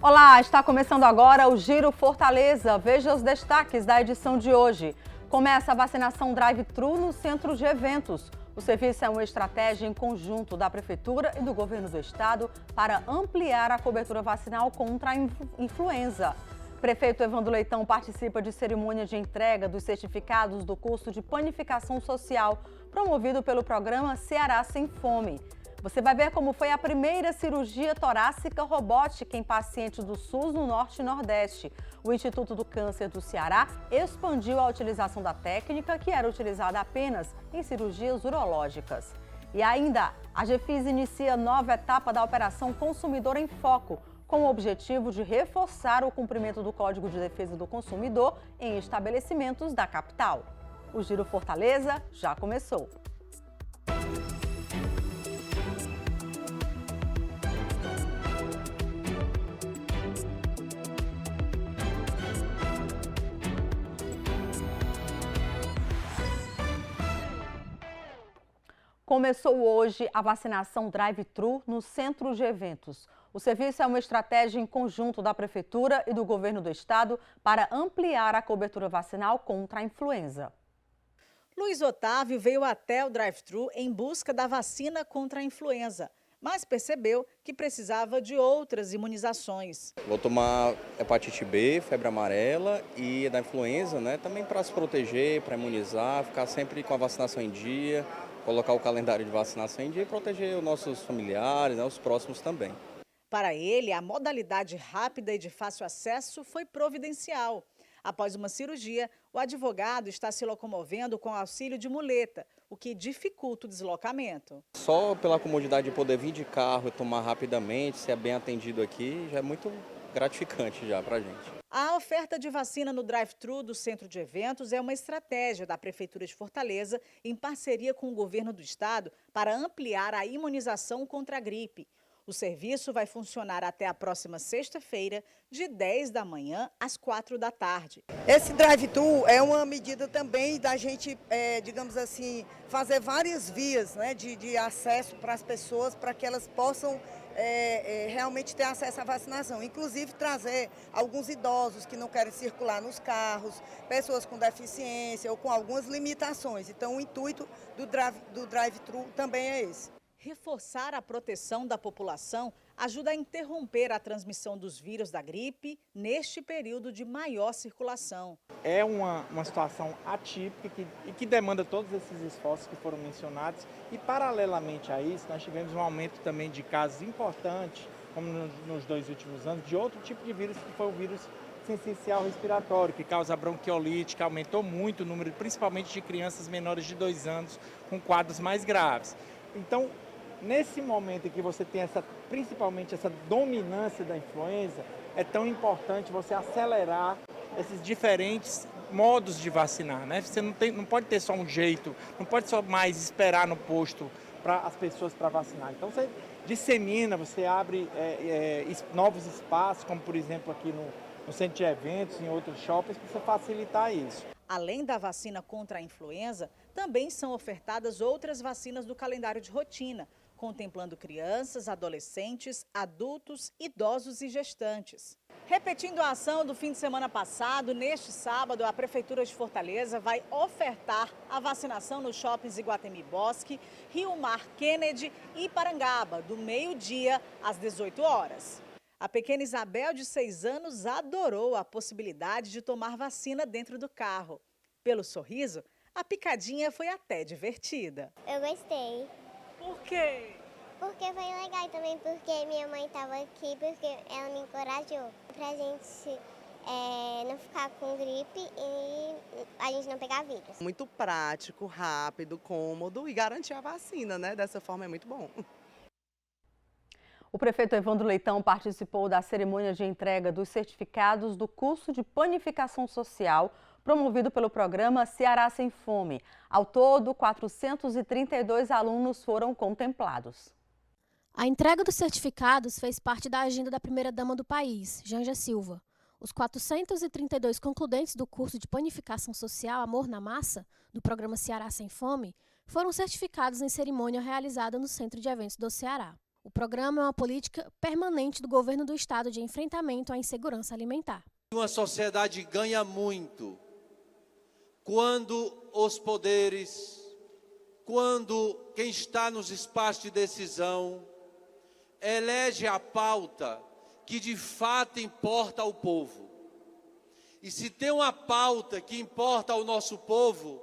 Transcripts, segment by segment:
Olá, está começando agora o Giro Fortaleza. Veja os destaques da edição de hoje. Começa a vacinação drive-thru no centro de eventos. O serviço é uma estratégia em conjunto da Prefeitura e do Governo do Estado para ampliar a cobertura vacinal contra a influenza. Prefeito Evandro Leitão participa de cerimônia de entrega dos certificados do curso de Panificação Social, promovido pelo programa Ceará Sem Fome. Você vai ver como foi a primeira cirurgia torácica robótica em pacientes do SUS no Norte e Nordeste. O Instituto do Câncer do Ceará expandiu a utilização da técnica, que era utilizada apenas em cirurgias urológicas. E ainda, a GEFIS inicia nova etapa da Operação Consumidor em Foco, com o objetivo de reforçar o cumprimento do Código de Defesa do Consumidor em estabelecimentos da capital. O Giro Fortaleza já começou. Começou hoje a vacinação drive-thru no centro de eventos. O serviço é uma estratégia em conjunto da Prefeitura e do Governo do Estado para ampliar a cobertura vacinal contra a influenza. Luiz Otávio veio até o drive-thru em busca da vacina contra a influenza, mas percebeu que precisava de outras imunizações. Vou tomar hepatite B, febre amarela e da influenza, também para se proteger, para imunizar, ficar sempre com a vacinação em dia, colocar o calendário de vacinação em dia e proteger os nossos familiares, os próximos também. Para ele, a modalidade rápida e de fácil acesso foi providencial. Após uma cirurgia, o advogado está se locomovendo com auxílio de muleta, o que dificulta o deslocamento. Só pela comodidade de poder vir de carro e tomar rapidamente, ser bem atendido aqui, já é muito gratificante já para a gente. A oferta de vacina no drive-thru do centro de eventos é uma estratégia da Prefeitura de Fortaleza em parceria com o Governo do Estado para ampliar a imunização contra a gripe. O serviço vai funcionar até a próxima sexta-feira, de 10 da manhã às 4 da tarde. Esse drive-thru é uma medida também da gente, digamos assim, fazer várias vias de acesso para as pessoas, para que elas possam realmente ter acesso à vacinação. Inclusive trazer alguns idosos que não querem circular nos carros, pessoas com deficiência ou com algumas limitações. Então o intuito do drive-thru também é esse. Reforçar a proteção da população ajuda a interromper a transmissão dos vírus da gripe neste período de maior circulação. É uma situação atípica e que demanda todos esses esforços que foram mencionados. E, paralelamente a isso, nós tivemos um aumento também de casos importantes, como nos 2 últimos anos, de outro tipo de vírus, que foi o vírus sincicial respiratório, que causa bronquiolite, que aumentou muito o número, principalmente de crianças menores de 2 anos, com quadros mais graves. Então, nesse momento em que você tem principalmente essa dominância da influenza, é tão importante você acelerar esses diferentes modos de vacinar, Você não pode ter só um jeito, não pode só mais esperar no posto para as pessoas para vacinar. Então você dissemina, você abre novos espaços, como por exemplo aqui no centro de eventos, em outros shoppings, para você facilitar isso. Além da vacina contra a influenza, também são ofertadas outras vacinas do calendário de rotina, contemplando crianças, adolescentes, adultos, idosos e gestantes. Repetindo a ação do fim de semana passado, neste sábado, a Prefeitura de Fortaleza vai ofertar a vacinação nos shoppings Iguatemi Bosque, Rio Mar Kennedy e Parangaba, do meio-dia às 18 horas. A pequena Isabel, de 6 anos, adorou a possibilidade de tomar vacina dentro do carro. Pelo sorriso, a picadinha foi até divertida. Eu gostei. Por quê? Porque foi legal também, porque minha mãe estava aqui, porque ela me encorajou pra gente não ficar com gripe e a gente não pegar vírus. Muito prático, rápido, cômodo e garantir a vacina, Dessa forma é muito bom. O prefeito Evandro Leitão participou da cerimônia de entrega dos certificados do curso de Panificação Social, promovido pelo programa Ceará Sem Fome. Ao todo, 432 alunos foram contemplados. A entrega dos certificados fez parte da agenda da primeira-dama do país, Janja Silva. Os 432 concludentes do curso de Panificação Social Amor na Massa, do programa Ceará Sem Fome, foram certificados em cerimônia realizada no Centro de Eventos do Ceará. O programa é uma política permanente do governo do estado de enfrentamento à insegurança alimentar. Uma sociedade ganha muito quando os poderes, quando quem está nos espaços de decisão elege a pauta que de fato importa ao povo. E se tem uma pauta que importa ao nosso povo,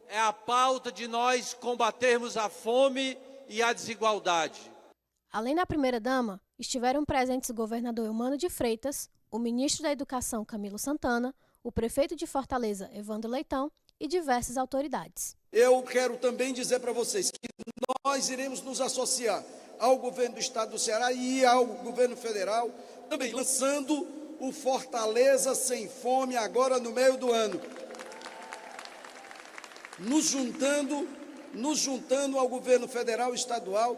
é a pauta de nós combatermos a fome e a desigualdade. Além da primeira-dama, estiveram presentes o governador Eumano de Freitas, o ministro da Educação Camilo Santana, o prefeito de Fortaleza Evandro Leitão e diversas autoridades. Eu quero também dizer para vocês que nós iremos nos associar ao governo do estado do Ceará e ao governo federal, também lançando o Fortaleza Sem Fome agora no meio do ano. Nos juntando ao governo federal e estadual,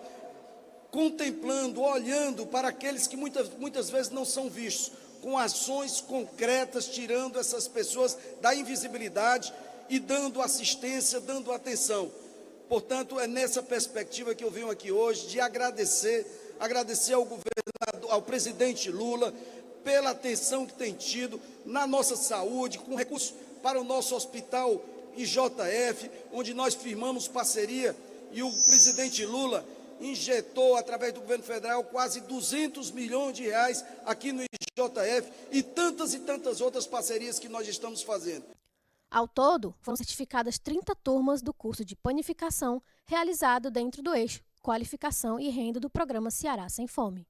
contemplando, olhando para aqueles que muitas vezes não são vistos, com ações concretas, tirando essas pessoas da invisibilidade e dando assistência, dando atenção. Portanto, é nessa perspectiva que eu venho aqui hoje de agradecer ao presidente Lula pela atenção que tem tido na nossa saúde, com recursos para o nosso hospital IJF, onde nós firmamos parceria e o presidente Lula injetou, através do governo federal, quase 200 milhões de reais aqui no IJF e tantas outras parcerias que nós estamos fazendo. Ao todo, foram certificadas 30 turmas do curso de panificação realizado dentro do eixo Qualificação e Renda do programa Ceará Sem Fome.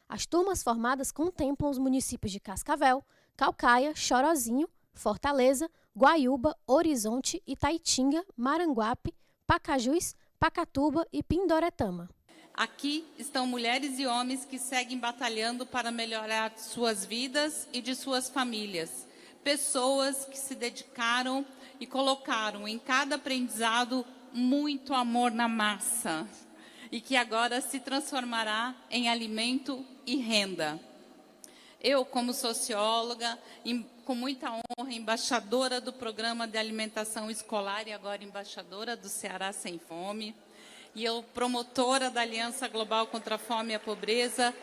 As turmas formadas contemplam os municípios de Cascavel, Caucaia, Chorozinho, Fortaleza, Guaiúba, Horizonte, Itaitinga, Maranguape, Pacajus, Pacatuba e Pindoretama. Aqui estão mulheres e homens que seguem batalhando para melhorar suas vidas e de suas famílias. Pessoas que se dedicaram e colocaram em cada aprendizado muito amor na massa e que agora se transformará em alimento e renda. Eu, como socióloga, com muita honra, embaixadora do Programa de Alimentação Escolar e agora embaixadora do Ceará Sem Fome, e eu promotora da Aliança Global contra a Fome e a Pobreza,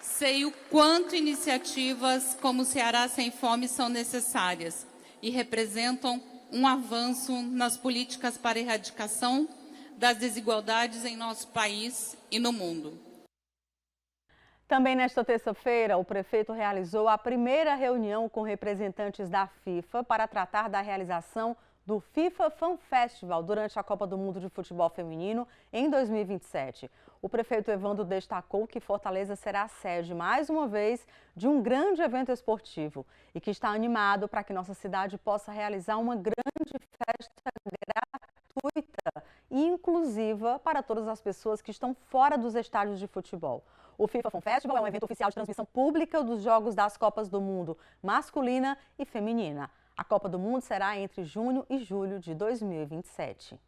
sei o quanto iniciativas como o Ceará Sem Fome são necessárias e representam um avanço nas políticas para a erradicação das desigualdades em nosso país e no mundo. Também nesta terça-feira, o prefeito realizou a primeira reunião com representantes da FIFA para tratar da realização do FIFA Fan Festival durante a Copa do Mundo de Futebol Feminino em 2027. O prefeito Evandro destacou que Fortaleza será a sede, mais uma vez, de um grande evento esportivo e que está animado para que nossa cidade possa realizar uma grande festa gratuita e inclusiva para todas as pessoas que estão fora dos estádios de futebol. O FIFA Fan Festival é um evento oficial de transmissão pública dos Jogos das Copas do Mundo masculina e feminina. A Copa do Mundo será entre junho e julho de 2027.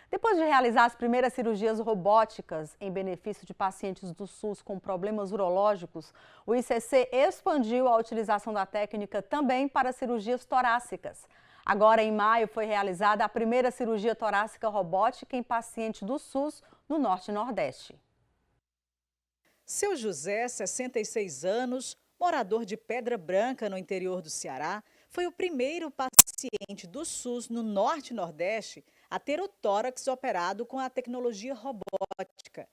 Depois de realizar as primeiras cirurgias robóticas em benefício de pacientes do SUS com problemas urológicos, o ICC expandiu a utilização da técnica também para cirurgias torácicas. Agora, em maio, foi realizada a primeira cirurgia torácica robótica em paciente do SUS no Norte e Nordeste. Seu José, 66 anos, morador de Pedra Branca, no interior do Ceará, foi o primeiro paciente do SUS no Norte e Nordeste a ter o tórax operado com a tecnologia robótica.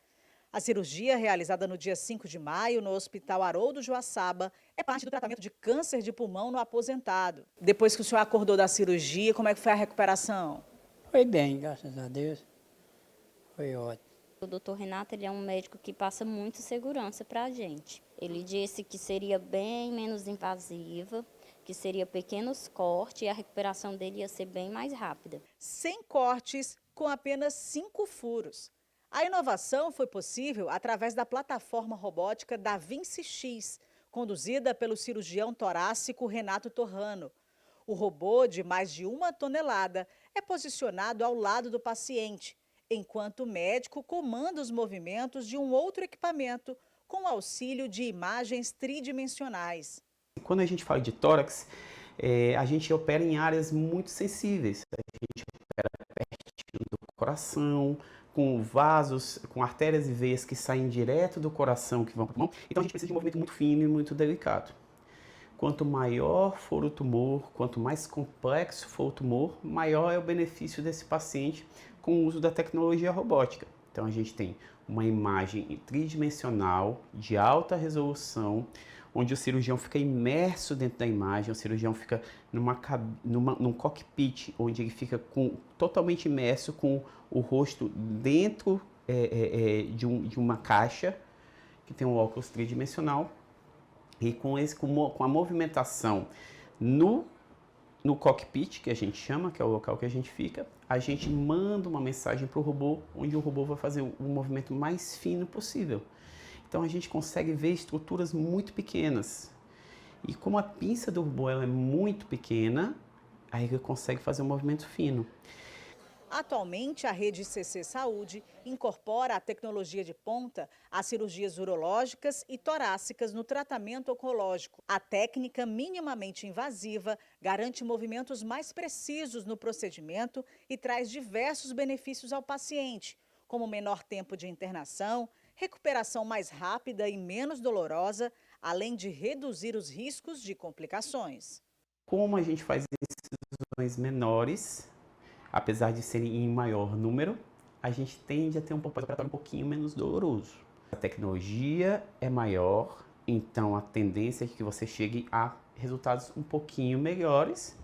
A cirurgia, realizada no dia 5 de maio no Hospital Haroldo Joaçaba, é parte do tratamento de câncer de pulmão no aposentado. Depois que o senhor acordou da cirurgia, como é que foi a recuperação? Foi bem, graças a Deus. Foi ótimo. O doutor Renato, ele é um médico que passa muita segurança para a gente. Ele disse que seria bem menos invasiva, que seria pequenos cortes e a recuperação dele ia ser bem mais rápida. Sem cortes, com apenas 5 furos. A inovação foi possível através da plataforma robótica da Vinci X, conduzida pelo cirurgião torácico Renato Torrano. O robô, de mais de 1 tonelada, é posicionado ao lado do paciente, enquanto o médico comanda os movimentos de um outro equipamento, com auxílio de imagens tridimensionais. Quando a gente fala de tórax, a gente opera em áreas muito sensíveis. A gente opera pertinho do coração, com vasos, com artérias e veias que saem direto do coração, que vão para o pulmão. Então a gente precisa de um movimento muito fino e muito delicado. Quanto maior for o tumor, quanto mais complexo for o tumor, maior é o benefício desse paciente com o uso da tecnologia robótica. Então a gente tem uma imagem tridimensional de alta resolução, onde o cirurgião fica imerso dentro da imagem, o cirurgião fica num cockpit, onde ele fica totalmente imerso com o rosto dentro de uma caixa, que tem um óculos tridimensional, e com a movimentação no cockpit, que a gente chama, que é o local que a gente fica, a gente manda uma mensagem para o robô, onde o robô vai fazer o movimento mais fino possível. Então a gente consegue ver estruturas muito pequenas. E como a pinça do robô ela é muito pequena, aí ele consegue fazer um movimento fino. Atualmente, a rede CC Saúde incorpora a tecnologia de ponta às cirurgias urológicas e torácicas no tratamento oncológico. A técnica minimamente invasiva garante movimentos mais precisos no procedimento e traz diversos benefícios ao paciente, como menor tempo de internação, recuperação mais rápida e menos dolorosa, além de reduzir os riscos de complicações. Como a gente faz incisões menores, apesar de serem em maior número, a gente tende a ter um pós-operatório um pouquinho menos doloroso. A tecnologia é maior, então a tendência é que você chegue a resultados um pouquinho melhores,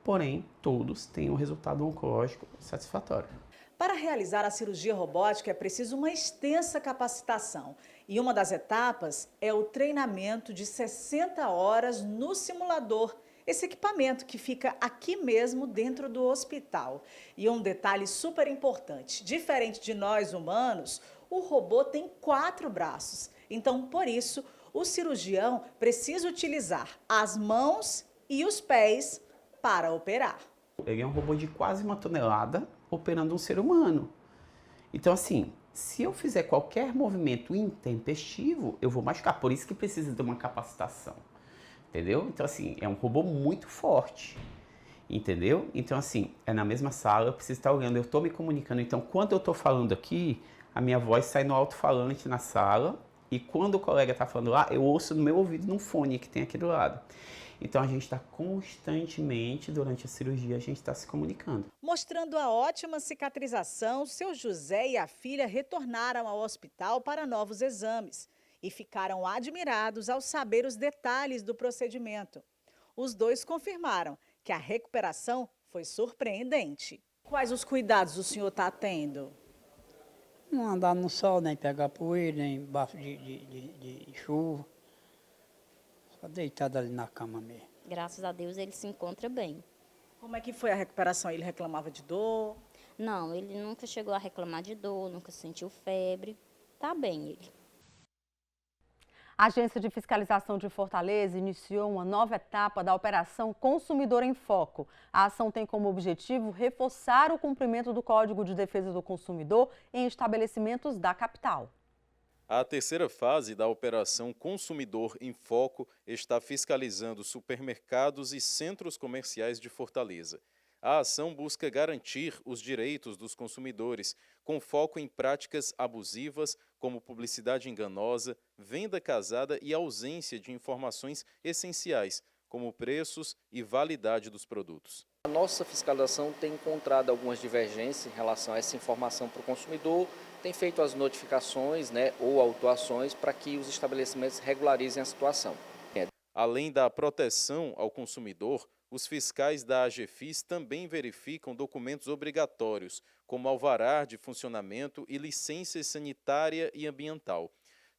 porém todos têm um resultado oncológico satisfatório. Para realizar a cirurgia robótica é preciso uma extensa capacitação. E uma das etapas é o treinamento de 60 horas no simulador, esse equipamento que fica aqui mesmo dentro do hospital. E um detalhe super importante, diferente de nós humanos, o robô tem 4 braços. Então, por isso, o cirurgião precisa utilizar as mãos e os pés para operar. Ele é um robô de quase 1 tonelada operando um ser humano. Então, assim, se eu fizer qualquer movimento intempestivo, eu vou machucar. Por isso que precisa de uma capacitação. Entendeu? Então, assim, é um robô muito forte. Entendeu? Então, assim, é na mesma sala, eu preciso estar olhando, eu estou me comunicando. Então, quando eu estou falando aqui, a minha voz sai no alto-falante na sala. E quando o colega está falando lá, eu ouço no meu ouvido num fone que tem aqui do lado. Então, a gente está constantemente, durante a cirurgia, a gente está se comunicando. Mostrando a ótima cicatrização, seu José e a filha retornaram ao hospital para novos exames e ficaram admirados ao saber os detalhes do procedimento. Os dois confirmaram que a recuperação foi surpreendente. Quais os cuidados o senhor está tendo? Não andar no sol, nem pegar poeira, nem bafo de chuva. Só deitado ali na cama mesmo. Graças a Deus ele se encontra bem. Como é que foi a recuperação? Ele reclamava de dor? Não, ele nunca chegou a reclamar de dor, nunca sentiu febre. Tá bem ele. A Agência de Fiscalização de Fortaleza iniciou uma nova etapa da Operação Consumidor em Foco. A ação tem como objetivo reforçar o cumprimento do Código de Defesa do Consumidor em estabelecimentos da capital. A terceira fase da Operação Consumidor em Foco está fiscalizando supermercados e centros comerciais de Fortaleza. A ação busca garantir os direitos dos consumidores, com foco em práticas abusivas, como publicidade enganosa, venda casada e ausência de informações essenciais, como preços e validade dos produtos. A nossa fiscalização tem encontrado algumas divergências em relação a essa informação para o consumidor, tem feito as notificações, ou autuações para que os estabelecimentos regularizem a situação. Além da proteção ao consumidor, os fiscais da AGFIS também verificam documentos obrigatórios, como alvará de funcionamento e licença sanitária e ambiental.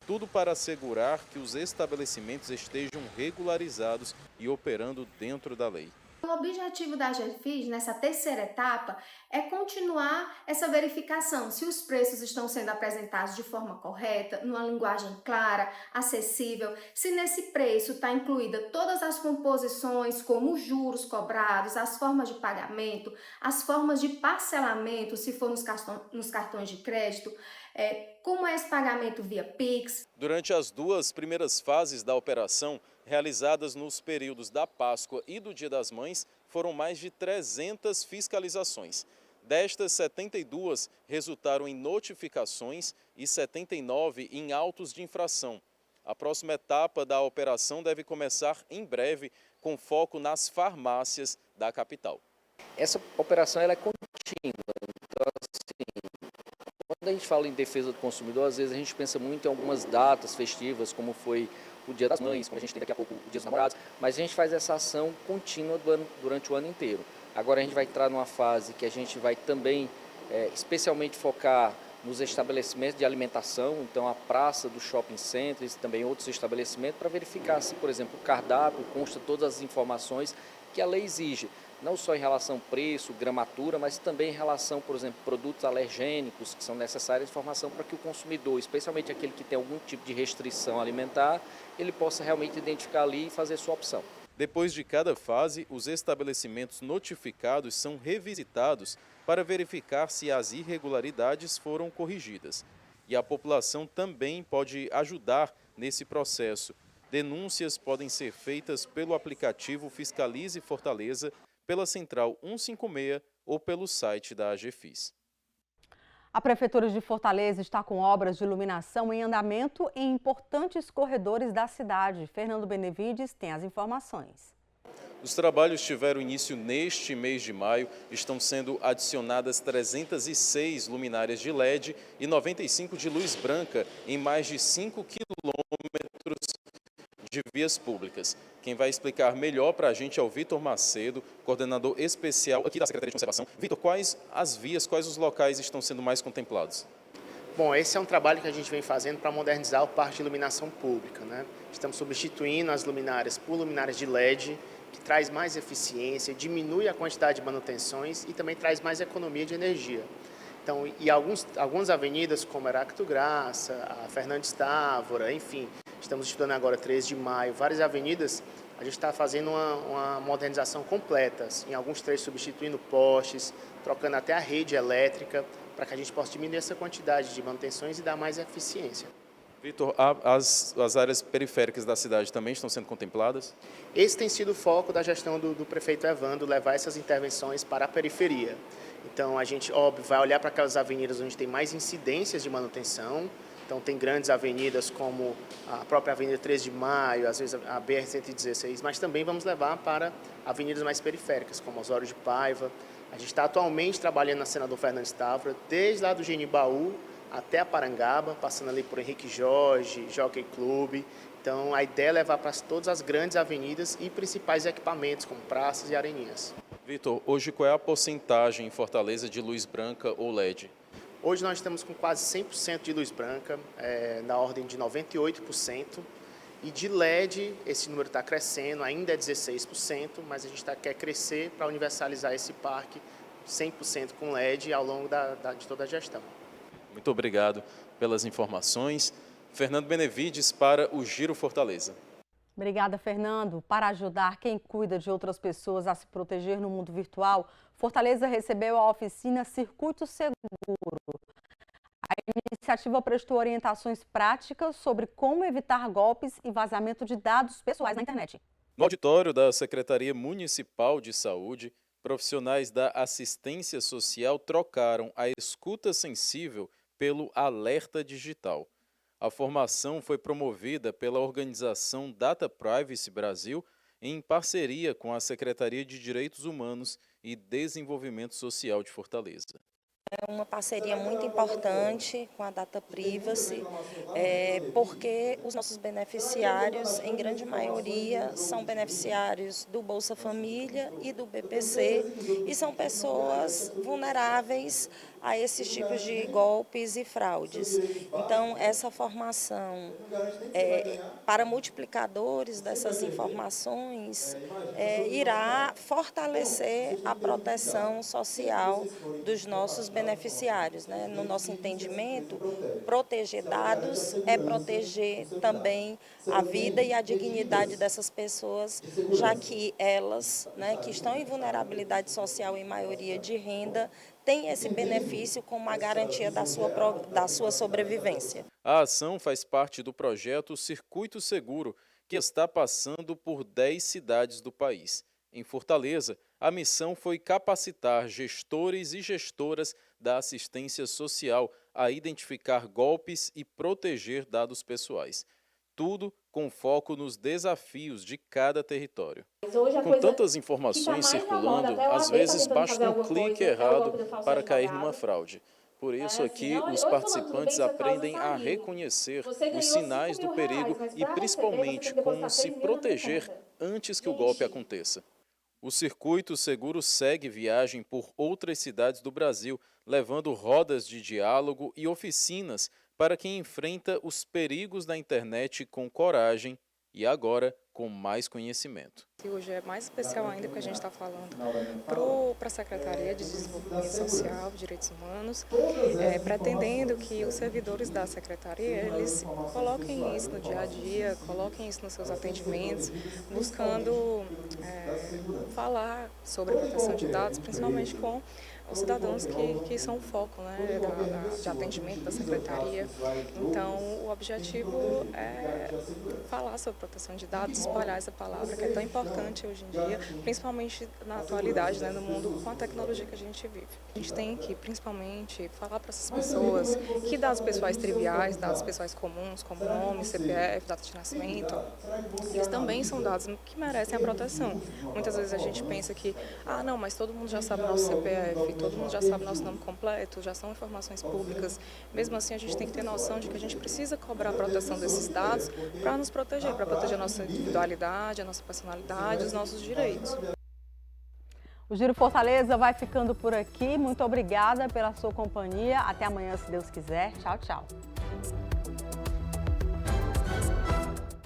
Tudo para assegurar que os estabelecimentos estejam regularizados e operando dentro da lei. O objetivo da AGFIS nessa terceira etapa é continuar essa verificação se os preços estão sendo apresentados de forma correta, numa linguagem clara, acessível, se nesse preço está incluída todas as composições, como os juros cobrados, as formas de pagamento, as formas de parcelamento, se for nos cartões de crédito, como é esse pagamento via Pix. Durante as 2 primeiras fases da operação, realizadas nos períodos da Páscoa e do Dia das Mães, foram mais de 300 fiscalizações. Destas, 72 resultaram em notificações e 79 em autos de infração. A próxima etapa da operação deve começar em breve, com foco nas farmácias da capital. Essa operação ela é contínua. Então, assim, quando a gente fala em defesa do consumidor, às vezes a gente pensa muito em algumas datas festivas, como foi o Dia das Mães, como a gente tem daqui a pouco o Dia dos Namorados, mas a gente faz essa ação contínua durante o ano inteiro. Agora a gente vai entrar numa fase que a gente vai também especialmente focar nos estabelecimentos de alimentação, então a praça do shopping centers e também outros estabelecimentos, para verificar se, por exemplo, o cardápio consta todas as informações que a lei exige, não só em relação ao preço, gramatura, mas também em relação, por exemplo, produtos alergênicos, que são necessárias informação para que o consumidor, especialmente aquele que tem algum tipo de restrição alimentar, ele possa realmente identificar ali e fazer sua opção. Depois de cada fase, os estabelecimentos notificados são revisitados para verificar se as irregularidades foram corrigidas. E a população também pode ajudar nesse processo. Denúncias podem ser feitas pelo aplicativo Fiscalize Fortaleza, pela Central 156 ou pelo site da AGFIS. A Prefeitura de Fortaleza está com obras de iluminação em andamento em importantes corredores da cidade. Fernando Benevides tem as informações. Os trabalhos tiveram início neste mês de maio. Estão sendo adicionadas 306 luminárias de LED e 95 de luz branca em mais de 5 quilômetros de vias públicas. Quem vai explicar melhor para a gente é o Vitor Macedo, coordenador especial aqui da Secretaria de Conservação. Vitor, quais as vias, quais os locais estão sendo mais contemplados? Bom, esse é um trabalho que a gente vem fazendo para modernizar o parque de iluminação pública, né? Estamos substituindo as luminárias por luminárias de LED, que traz mais eficiência, diminui a quantidade de manutenções e também traz mais economia de energia. Então, e algumas avenidas, como Heracto Graça, a Fernandes Távora, enfim, estamos estudando agora 13 de maio, várias avenidas, a gente está fazendo uma modernização completa, em alguns trechos substituindo postes, trocando até a rede elétrica, para que a gente possa diminuir essa quantidade de manutenções e dar mais eficiência. Vitor, as áreas periféricas da cidade também estão sendo contempladas? Esse tem sido o foco da gestão do prefeito Evandro, levar essas intervenções para a periferia. Então, a gente, óbvio, vai olhar para aquelas avenidas onde tem mais incidências de manutenção. Então, tem grandes avenidas como a própria Avenida 13 de Maio, às vezes a BR-116, mas também vamos levar para avenidas mais periféricas, como Osório de Paiva. A gente está atualmente trabalhando na Senador Fernandes Távora, desde lá do Genibaú até a Parangaba, passando ali por Henrique Jorge, Jockey Club. Então, a ideia é levar para todas as grandes avenidas e principais equipamentos, como praças e areninhas. Vitor, hoje qual é a porcentagem em Fortaleza de luz branca ou LED? Hoje nós estamos com quase 100% de luz branca, na ordem de 98%. E de LED, esse número está crescendo, ainda é 16%, mas a gente quer crescer para universalizar esse parque 100% com LED ao longo de toda a gestão. Muito obrigado pelas informações. Fernando Benevides para o Giro Fortaleza. Obrigada, Fernando. Para ajudar quem cuida de outras pessoas a se proteger no mundo virtual, Fortaleza recebeu a oficina Circuito Seguro. A iniciativa prestou orientações práticas sobre como evitar golpes e vazamento de dados pessoais na internet. No auditório da Secretaria Municipal de Saúde, profissionais da assistência social trocaram a escuta sensível pelo alerta digital. A formação foi promovida pela organização Data Privacy Brasil em parceria com a Secretaria de Direitos Humanos e Desenvolvimento Social de Fortaleza. É uma parceria muito importante com a Data Privacy, porque os nossos beneficiários, em grande maioria, são beneficiários do Bolsa Família e do BPC e são pessoas vulneráveis a esses tipos de golpes e fraudes. Então, essa formação para multiplicadores dessas informações irá fortalecer a proteção social dos nossos beneficiários, né? No nosso entendimento, proteger dados é proteger também a vida e a dignidade dessas pessoas, já que elas, né, que estão em vulnerabilidade social em maioria de renda, têm esse benefício como a garantia da sua sobrevivência. A ação faz parte do projeto Circuito Seguro, que está passando por 10 cidades do país. Em Fortaleza, a missão foi capacitar gestores e gestoras da assistência social a identificar golpes e proteger dados pessoais. Tudo com foco nos desafios de cada território. Com tantas informações circulando, às vezes basta um clique errado para cair numa fraude. Por isso aqui, os participantes aprendem a reconhecer os sinais do perigo e principalmente como se proteger antes que o golpe aconteça. O Circuito Seguro segue viagem por outras cidades do Brasil, levando rodas de diálogo e oficinas para quem enfrenta os perigos da internet com coragem e agora com mais conhecimento. Hoje é mais especial ainda porque a gente está falando para a Secretaria de Desenvolvimento Social e Direitos Humanos, pretendendo que os servidores da Secretaria eles coloquem isso no dia a dia, coloquem isso nos seus atendimentos, buscando falar sobre a proteção de dados, principalmente com os cidadãos que são o foco, né, de atendimento da Secretaria. Então, o objetivo é falar sobre proteção de dados, espalhar essa palavra que é tão importante hoje em dia, principalmente na atualidade, né, no mundo com a tecnologia que a gente vive. A gente tem que, principalmente, falar para essas pessoas que dados pessoais triviais, dados pessoais comuns, como nome, CPF, data de nascimento, eles também são dados que merecem a proteção. Muitas vezes a gente pensa que, não, mas todo mundo já sabe o nosso CPF, todo mundo já sabe o nosso nome completo, já são informações públicas. Mesmo assim, a gente tem que ter noção de que a gente precisa cobrar a proteção desses dados para nos proteger, para proteger a nossa individualidade, a nossa personalidade, os nossos direitos. O Giro Fortaleza vai ficando por aqui. Muito obrigada pela sua companhia. Até amanhã, se Deus quiser. Tchau, tchau.